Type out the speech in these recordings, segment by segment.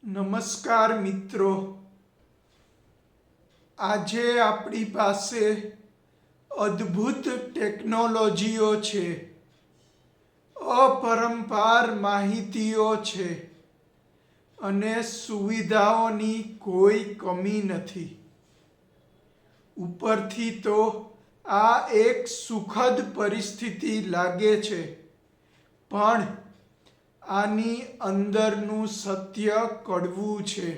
નમસ્કાર મિત્રો, આજે આપણી પાસે અદ્ભુત ટેકનોલોજીઓ છે, અપરંપાર માહિતીઓ છે અને સુવિધાઓની કોઈ કમી નથી. ઉપરથી તો આ એક સુખદ પરિસ્થિતિ લાગે છે, પણ આની અંદરનું સત્ય કડવું છે.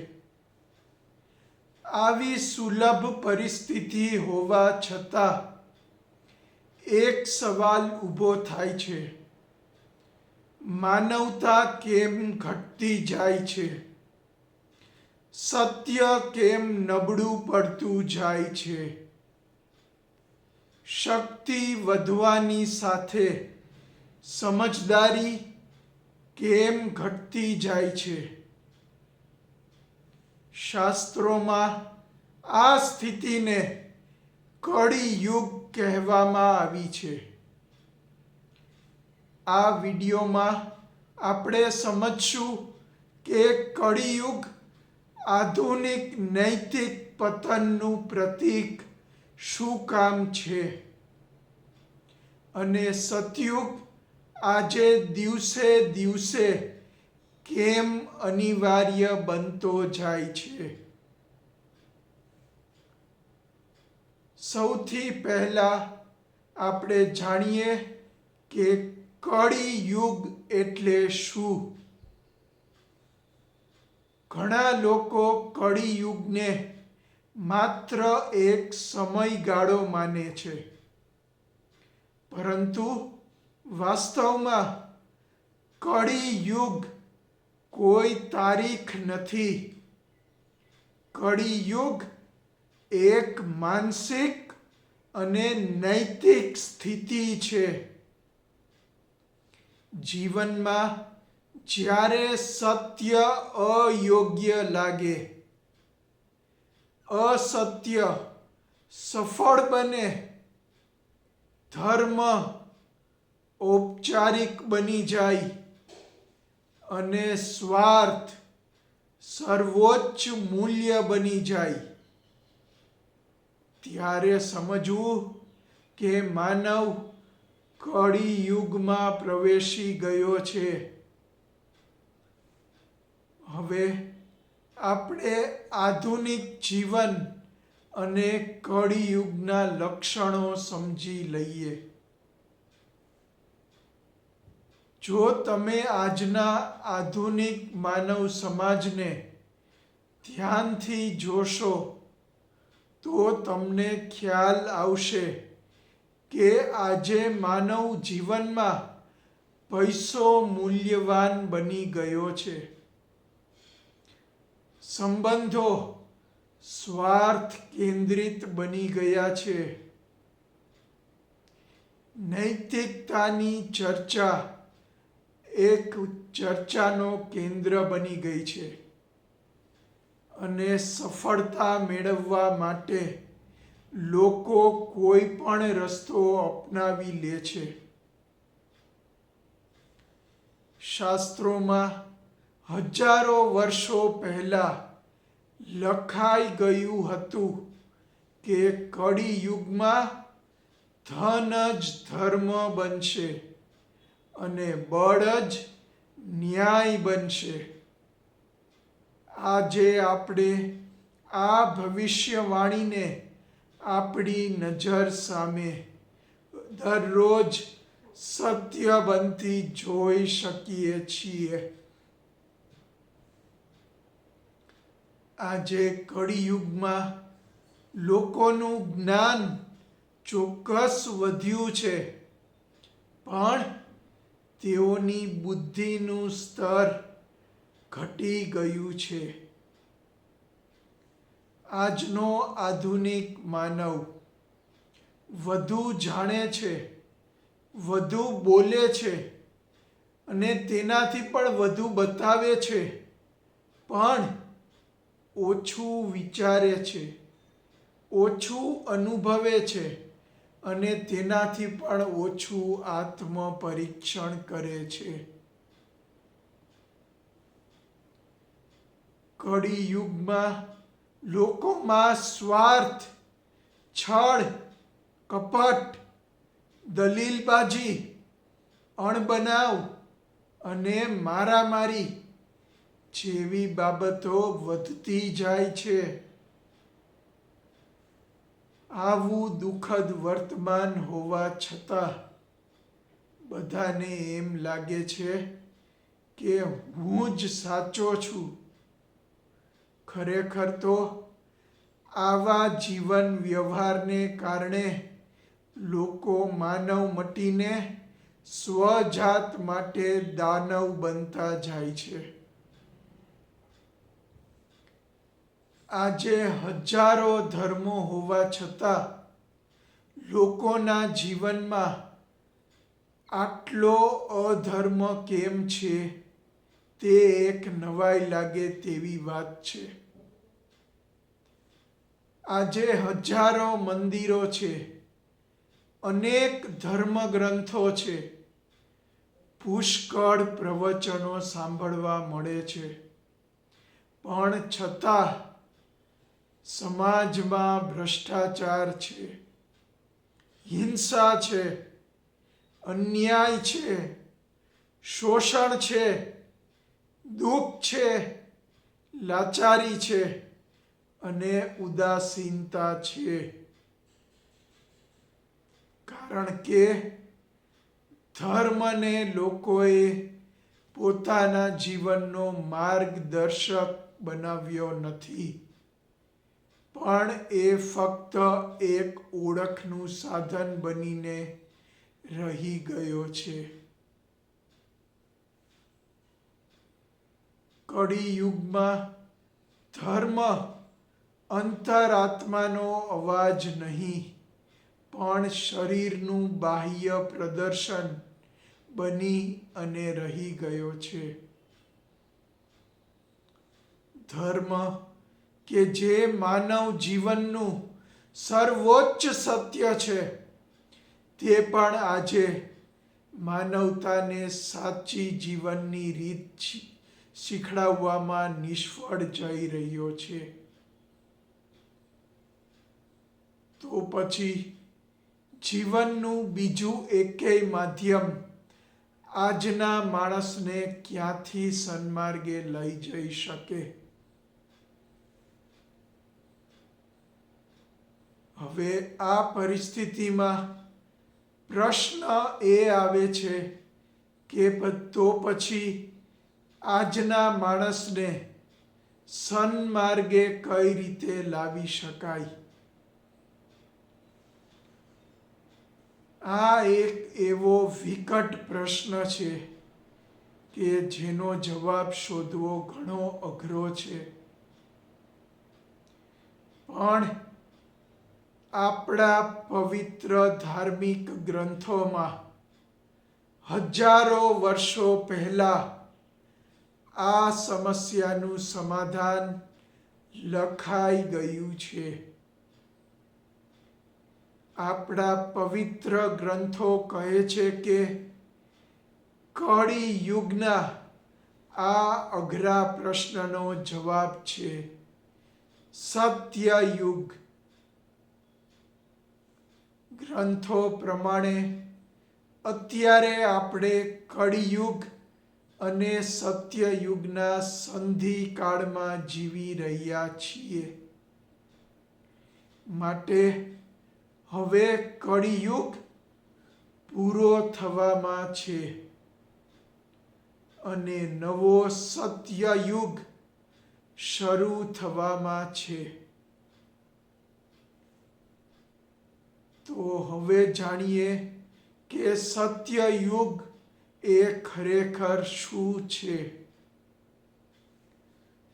આવી સુલભ પરિસ્થિતિ હોવા છતાં એક સવાલ ઊભો થાય છે: માનવતા કેમ ઘટતી જાય છે? સત્ય કેમ નબળું પડતું જાય છે? શક્તિ વધવાની સાથે સમજદારી કેમ ઘટતી જાય છે? શાસ્ત્રોમાં આ સ્થિતિને કળી યુગ કહેવામાં આવી છે. આ વિડીયોમાં આપણે સમજશું કે કળિયુગ આધુનિક નૈતિક પતનનું પ્રતીક શું કામ છે અને સતયુગ આજે દિવસે દિવસે કેમ અનિવાર્ય બનતો જાય છે. સૌથી પહેલા આપણે જાણીએ કે કળી યુગ એટલે શું. ઘણા લોકો કળી યુગને માત્ર એક સમયગાળો માને છે, પરંતુ વાસ્તવમાં કળી યુગ કોઈ તારીખ નથી. કળી યુગ એક માનસિક અને નૈતિક સ્થિતિ છે. જીવનમાં જ્યારે સત્ય અયોગ્ય લાગે, અસત્ય સફળ બને, ધર્મ ઔપચારિક બની જાય અને સ્વાર્થ સર્વોચ્ચ મૂલ્ય બની જાય, ત્યારે સમજવું કે માનવ કળી યુગમાં પ્રવેશી ગયો છે. હવે આપણે આધુનિક જીવન અને કળી યુગના લક્ષણો સમજી લઈએ. જો તમે આજના આધુનિક માનવ સમાજને ધ્યાનથી જોશો તો તમને ખ્યાલ આવશે કે આજે માનવ જીવનમાં પૈસો મૂલ્યવાન બની ગયો છે. સંબંધો સ્વાર્થ કેન્દ્રિત બની ગયા છે. નૈતિકતાની ચર્ચા એક ચર્ચાનો કેન્દ્ર બની ગઈ છે અને સફળતા મેળવવા માટે લોકો કોઈ પણ રસ્તો અપનાવી લે છે. શાસ્ત્રોમાં હજારો વર્ષો પહેલા લખાઈ ગયું હતું કે કળી યુગમાં ધન જ ધર્મ બનશે અને બળ જ ન્યાય બનશે. આજે આપણે આ ભવિષ્યવાણીને આપણી નજર સામે દરરોજ સત્ય બનતી જોઈ શકીએ છીએ. આજે કળિયુગમાં લોકોનું જ્ઞાન ચોક્કસ વધ્યું છે, પણ તેઓની બુદ્ધિનું સ્તર ઘટી ગયું છે. આજનો આધુનિક માનવ વધુ જાણે છે, વધુ બોલે છે અને તેનાથી પણ વધુ બતાવે છે, પણ ઓછું વિચારે છે, ઓછું અનુભવે છે અને તેનાથી પણ ઓછું આત્મપરીક્ષણ કરે છે. કળી યુગમાં લોકોમાં સ્વાર્થ, છળ, કપટ, દલીલબાજી, અણબનાવ અને મારામારી જેવી બાબતો વધતી જાય છે. આવું દુઃખદ વર્તમાન હોવા છતાં બધાને એમ લાગે છે કે હું જ સાચો છું. ખરેખર તો આવા જીવન વ્યવહારને કારણે લોકો માનવ મટીને સ્વજાત માટે દાનવ બનતા જાય છે. આજે હજારો ધર્મો હોવા છતાં લોકોના જીવનમાં આટલો અધર્મ કેમ છે તે એક નવાઈ લાગે તેવી વાત છે. આજે હજારો મંદિરો છે, અનેક ધર્મગ્રંથો છે, પુષ્કળ પ્રવચનો સાંભળવા મળે છે, પણ છતાં સમાજમાં ભ્રષ્ટાચાર છે, હિંસા છે, અન્યાય છે, શોષણ છે, દુઃખ છે, લાચારી છે અને ઉદાસીનતા છે. કારણ કે ધર્મને લોકોએ પોતાના જીવનનો માર્ગદર્શક બનાવ્યો નથી, પણ એ ફક્ત એક ઓળખનું સાધન બનીને રહી ગયો છે. કળી યુગમાં ધર્મ અંતરાત્માનો અવાજ નહીં, પણ શરીરનું બાહ્ય પ્રદર્શન બની અને રહી ગયો છે. ધર્મ કે જે માનવ જીવનનું સર્વોચ્ચ સત્ય છે, તે પણ આજે માનવતાને સાચી જીવનની રીત શીખડાવવામાં નિષ્ફળ જઈ રહ્યો છે. તો પછી જીવનનું બીજું એકેય માધ્યમ આજના માણસને ક્યાંથી સન્માર્ગે લઈ જઈ શકે? હવે આ પરિસ્થિતિમાં પ્રશ્ન એ આવે છે કે તો પછી આજના માણસને સન્માર્ગે કઈ રીતે લાવી શકાય? આ એક એવો વિકટ પ્રશ્ન છે કે જેનો જવાબ શોધવો ઘણો અઘરો છે. પણ આપણા પવિત્ર ધાર્મિક ગ્રંથોમાં હજારો વર્ષો પહેલા આ સમસ્યાનું સમાધાન લખાઈ ગયું છે. આપણા પવિત્ર ગ્રંથો કહે છે કે કળી યુગના આ અઘરા પ્રશ્નનો જવાબ છે સત્ય યુગ. ગ્રંથો પ્રમાણે અત્યારે આપણે કળિયુગ અને સત્યયુગના સંધિકાળમાં જીવી રહ્યા છીએ. માટે હવે કળિયુગ પૂરો થવામાં છે અને નવો સત્યયુગ શરૂ થવામાં છે. તો હવે જાણીએ કે સત્યયુગ એ ખરેખર શું છે.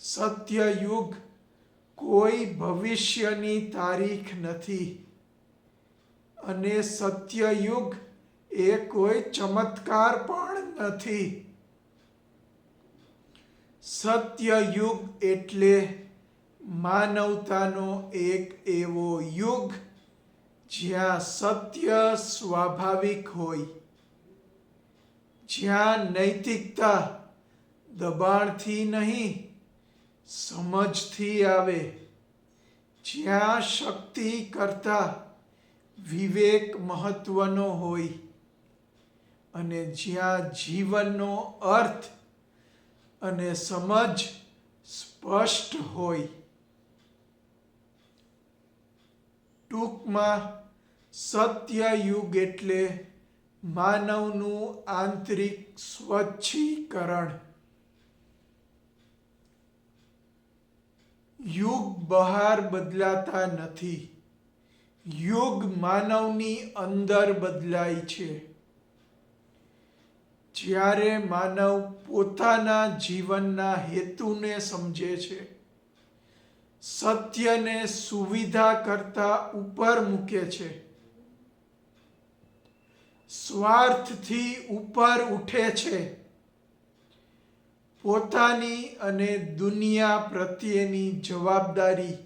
સત્યયુગ કોઈ ભવિષ્યની તારીખ નથી અને સત્યયુગ એ કોઈ ચમત્કાર પણ નથી. સત્યયુગ એટલે માનવતાનો એક એવો યુગ જ્યાં સત્ય સ્વાભાવિક હોય, જ્યાં નૈતિકતા દબાણથી નહીં, સમજથી આવે, જ્યાં શક્તિ કરતાં વિવેક મહત્વનો હોય અને જ્યાં જીવનનો અર્થ અને સમજ સ્પષ્ટ હોય. ટૂંકમાં સત્યયુગ એટલે માનવનું આંતરિક સ્વચ્છીકરણ. યુગ બહાર બદલાતા નથી, યુગ માનવની અંદર બદલાય છે. જ્યારે માનવ પોતાના જીવનના હેતુને સમજે છે, સત્યને સુવિધા કરતાં ઉપર મૂકે છે, સ્વાર્થથી ઉપર ઉઠે છે, પોતાની અને દુનિયા પ્રત્યેની જવાબદારી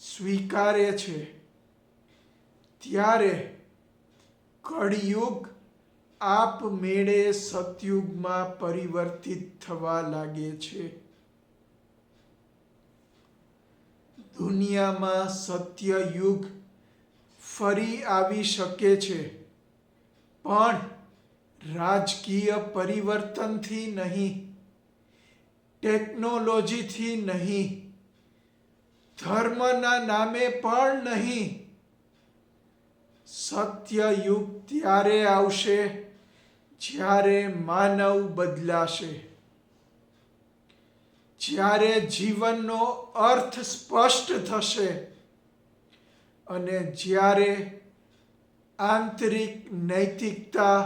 સ્વીકારે છે, ત્યારે કળિયુગ આપમેળે સતયુગમાં પરિવર્તિત થવા લાગે છે. દુનિયામાં સત્યયુગ ફરી આવી શકે છે, પણ રાજકીય પરિવર્તનથી નહીં, ટેકનોલોજીથી નહીં, ધર્મના નામે પણ નહીં. સત્યયુગ ત્યારે આવશે જ્યારે માનવ બદલાશે, જ્યારે જીવનનો અર્થ સ્પષ્ટ થશે અને જ્યારે આંતરિક નૈતિકતા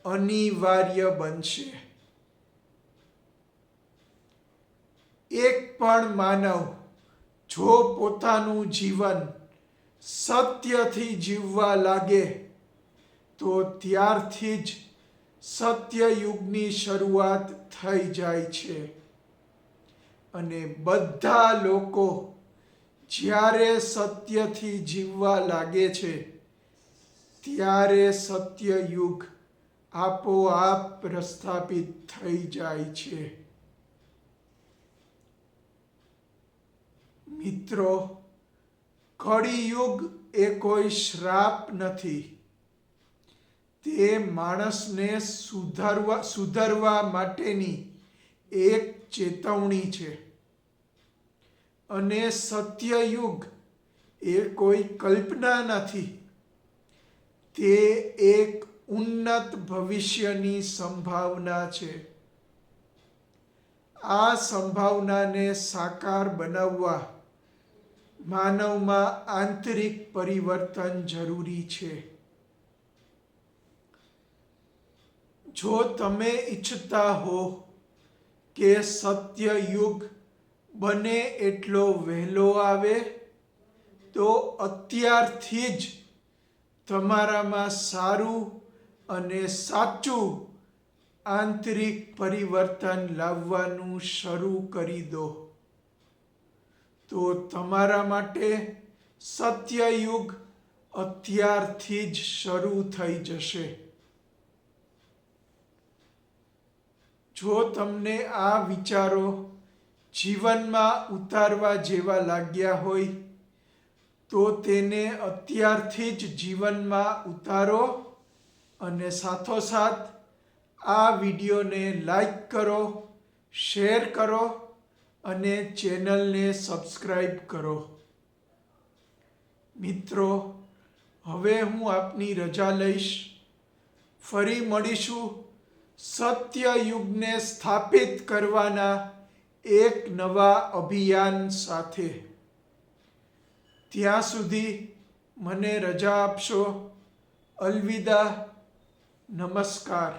અનિવાર્ય બનશે. એક પણ માનવ જો પોતાનું જીવન સત્યથી જીવવા લાગે તો ત્યારથી જ સત્યયુગની શરૂઆત થઈ જાય છે. અને બધા લોકો જ્યારે સત્યથી જીવવા લાગે છે, ત્યારે સત્યયુગ આપોઆપ પ્રસ્થાપિત થઈ જાય છે. મિત્રો, કળિયુગ એ કોઈ શ્રાપ નથી. તે માણસને સુધરવા માટેની એક ચેતવણી છે. અને સત્યયુગ એ કોઈ કલ્પના નથી. તે એક ઉન્નત ભવિષ્યની સંભાવના છે. આ સંભાવનાને સાકાર બનાવવા માનવમાં આંતરિક પરિવર્તન જરૂરી છે. જો તમે ઈચ્છતા હો કે સત્યયુગ બને એટલો વહેલો આવે, તો અત્યારથી જ તમારામાં સારું અને સાચું આંતરિક પરિવર્તન લાવવાનું શરૂ કરી દો. તો તમારા માટે સત્યયુગ અત્યારથી જ શરૂ થઈ જશે. જો તમને આ વિચારો જીવનમાં ઉતારવા જેવા લાગ્યા હોય, તો તેને અત્યારથી જ જીવનમાં ઉતારો અને સાથોસાથ આ વિડીયોને લાઈક કરો, શેર કરો અને ચેનલને સબસ્ક્રાઈબ કરો. મિત્રો, હવે હું આપની રજા લઈશ. ફરી મળીશું સત્યયુગને સ્થાપિત કરવાના એક નવા અભિયાન સાથે. ત્યાં સુધી મને રજા આપશો. અલવિદા. નમસ્કાર.